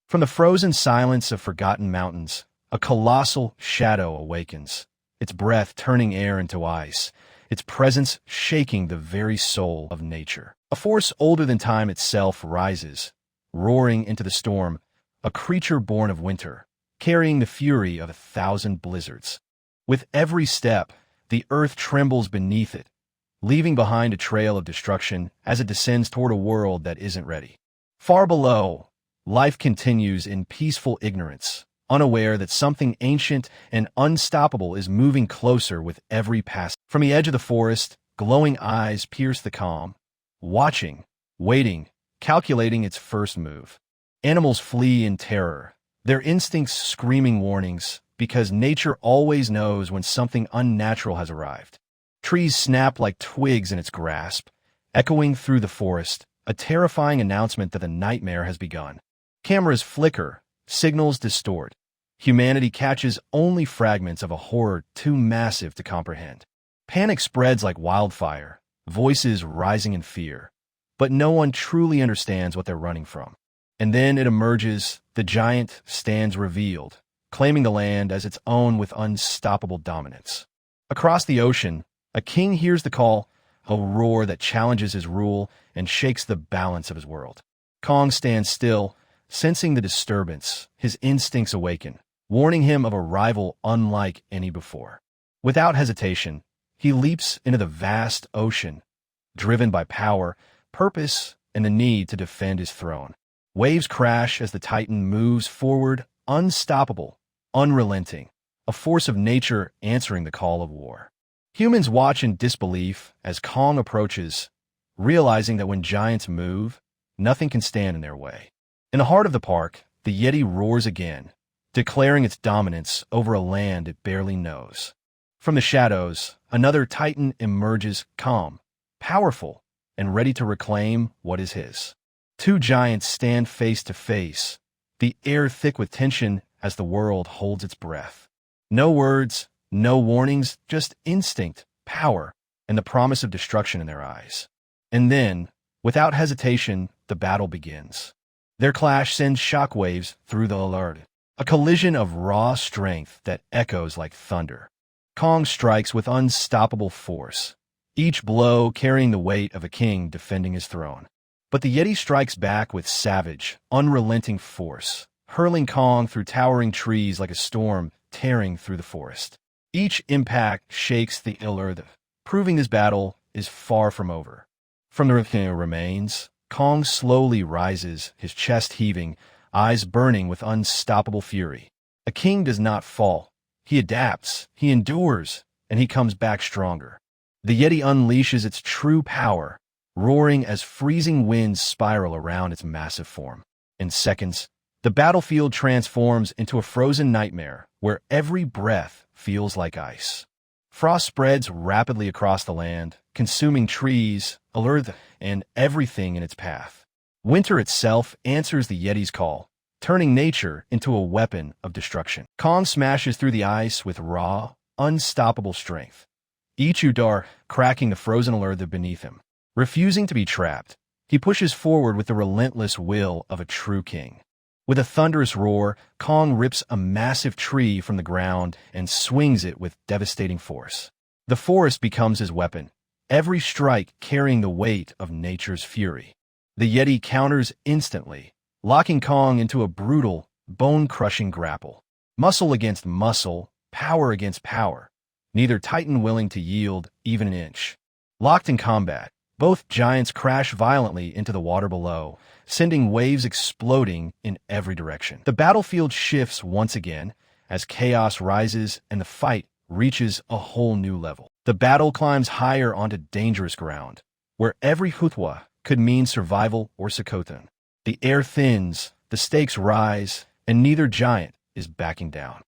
From the frozen silence of forgotten mountains, a colossal shadow awakens, its breath turning air into ice, its presence shaking the very soul of nature. A force older than time itself rises, roaring into the storm, a creature born of winter, carrying the fury of 1,000 blizzards. With every step, the earth trembles beneath it, leaving behind a trail of destruction as it descends toward a world that isn't ready. Far below, life continues in peaceful ignorance, unaware that something ancient and unstoppable is moving closer with every pass. From the edge of the forest, glowing eyes pierce the calm, watching, waiting, calculating its first move. Animals flee in terror, their instincts screaming warnings, because nature always knows when something unnatural has arrived. Trees snap like twigs in its grasp, echoing through the forest, a terrifying announcement that the nightmare has begun. Cameras flicker, signals distort. Humanity catches only fragments of a horror too massive to comprehend. Panic spreads like wildfire, voices rising in fear. But no one truly understands what they're running from. And then it emerges, the giant stands revealed, claiming the land as its own with unstoppable dominance. Across the ocean, a king hears the call, a roar that challenges his rule and shakes the balance of his world. Kong stands still, sensing the disturbance, his instincts awaken, warning him of a rival unlike any before. Without hesitation, he leaps into the vast ocean, driven by power, purpose, and the need to defend his throne. Waves crash as the Titan moves forward, unstoppable, unrelenting, a force of nature answering the call of war. Humans watch in disbelief as Kong approaches, realizing that when giants move, nothing can stand in their way. In the heart of the park, the Yeti roars again, declaring its dominance over a land it barely knows. From the shadows, another Titan emerges, calm, powerful, and ready to reclaim what is his. Two giants stand face to face, the air thick with tension as the world holds its breath. No words, no warnings, just instinct, power, and the promise of destruction in their eyes. And then, without hesitation, the battle begins. Their clash sends shockwaves through the alert, a collision of raw strength that echoes like thunder. Kong strikes with unstoppable force, each blow carrying the weight of a king defending his throne. But the Yeti strikes back with savage, unrelenting force, hurling Kong through towering trees like a storm tearing through the forest. Each impact shakes the earth, proving this battle is far from over. From the remains, Kong slowly rises, his chest heaving, eyes burning with unstoppable fury. A king does not fall. He adapts, he endures, and he comes back stronger. The Yeti unleashes its true power, roaring as freezing winds spiral around its massive form. In seconds, the battlefield transforms into a frozen nightmare where every breath feels like ice. Frost spreads rapidly across the land, consuming trees, earth, and everything in its path. Winter itself answers the Yeti's call, turning nature into a weapon of destruction. Kong smashes through the ice with raw, unstoppable strength, each Udar cracking the frozen earth beneath him. Refusing to be trapped, he pushes forward with the relentless will of a true king. With a thunderous roar, Kong rips a massive tree from the ground and swings it with devastating force. The forest becomes his weapon, every strike carrying the weight of nature's fury. The Yeti counters instantly, locking Kong into a brutal, bone-crushing grapple. Muscle against muscle, power against power, neither Titan willing to yield even an inch. Locked in combat, both giants crash violently into the water below, sending waves exploding in every direction. The battlefield shifts once again as chaos rises and the fight reaches a whole new level. The battle climbs higher onto dangerous ground, where every hutwa could mean survival or Sokotan. The air thins, the stakes rise, and neither giant is backing down.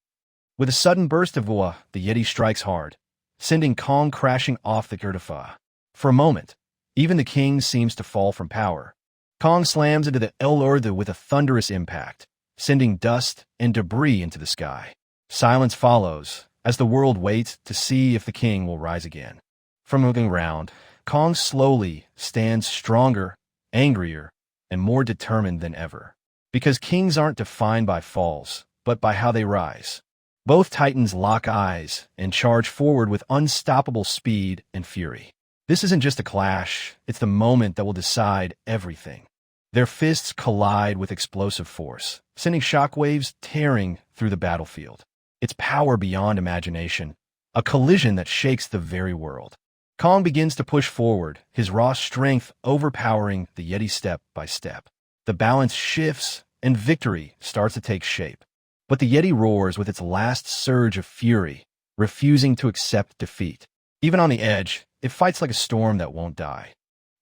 With a sudden burst of Gua, the Yeti strikes hard, sending Kong crashing off the Gurdafa. For a moment, even the king seems to fall from power. Kong slams into the El-Urdu with a thunderous impact, sending dust and debris into the sky. Silence follows, as the world waits to see if the king will rise again. From looking round, Kong slowly stands stronger, angrier, and more determined than ever. Because kings aren't defined by falls, but by how they rise. Both titans lock eyes and charge forward with unstoppable speed and fury. This isn't just a clash, it's the moment that will decide everything. Their fists collide with explosive force, sending shockwaves tearing through the battlefield. It's power beyond imagination, a collision that shakes the very world. Kong begins to push forward, his raw strength overpowering the Yeti step by step. The balance shifts, and victory starts to take shape. But the Yeti roars with its last surge of fury, refusing to accept defeat. Even on the edge, it fights like a storm that won't die.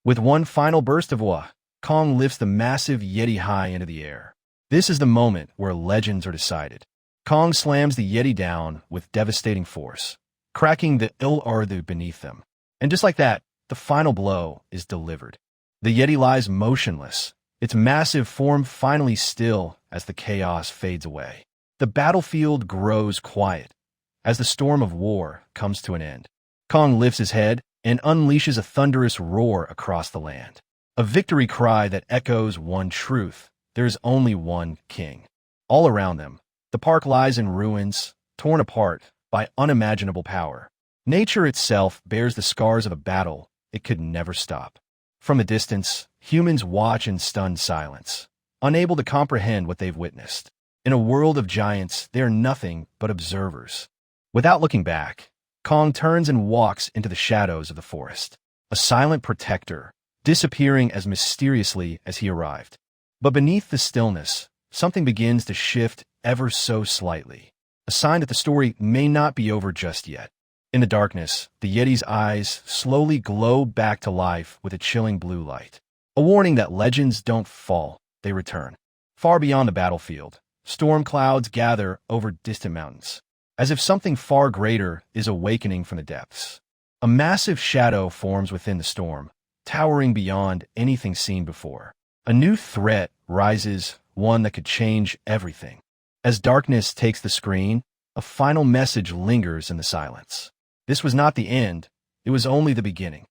With one final burst of Kong lifts the massive Yeti high into the air. This is the moment where legends are decided. Kong slams the Yeti down with devastating force, cracking the earth beneath them. And just like that, the final blow is delivered. The Yeti lies motionless, its massive form finally still as the chaos fades away. The battlefield grows quiet as the storm of war comes to an end. Kong lifts his head and unleashes a thunderous roar across the land. A victory cry that echoes one truth: there is only one king. All around them, the park lies in ruins, torn apart by unimaginable power. Nature itself bears the scars of a battle it could never stop. From a distance, humans watch in stunned silence, unable to comprehend what they've witnessed. In a world of giants, they are nothing but observers. Without looking back, Kong turns and walks into the shadows of the forest, a silent protector, disappearing as mysteriously as he arrived. But beneath the stillness, something begins to shift ever so slightly, a sign that the story may not be over just yet. In the darkness, the Yeti's eyes slowly glow back to life with a chilling blue light, a warning that legends don't fall, they return. Far beyond the battlefield, storm clouds gather over distant mountains, as if something far greater is awakening from the depths. A massive shadow forms within the storm, towering beyond anything seen before. A new threat rises, one that could change everything. As darkness takes the screen, a final message lingers in the silence. This was not the end, it was only the beginning.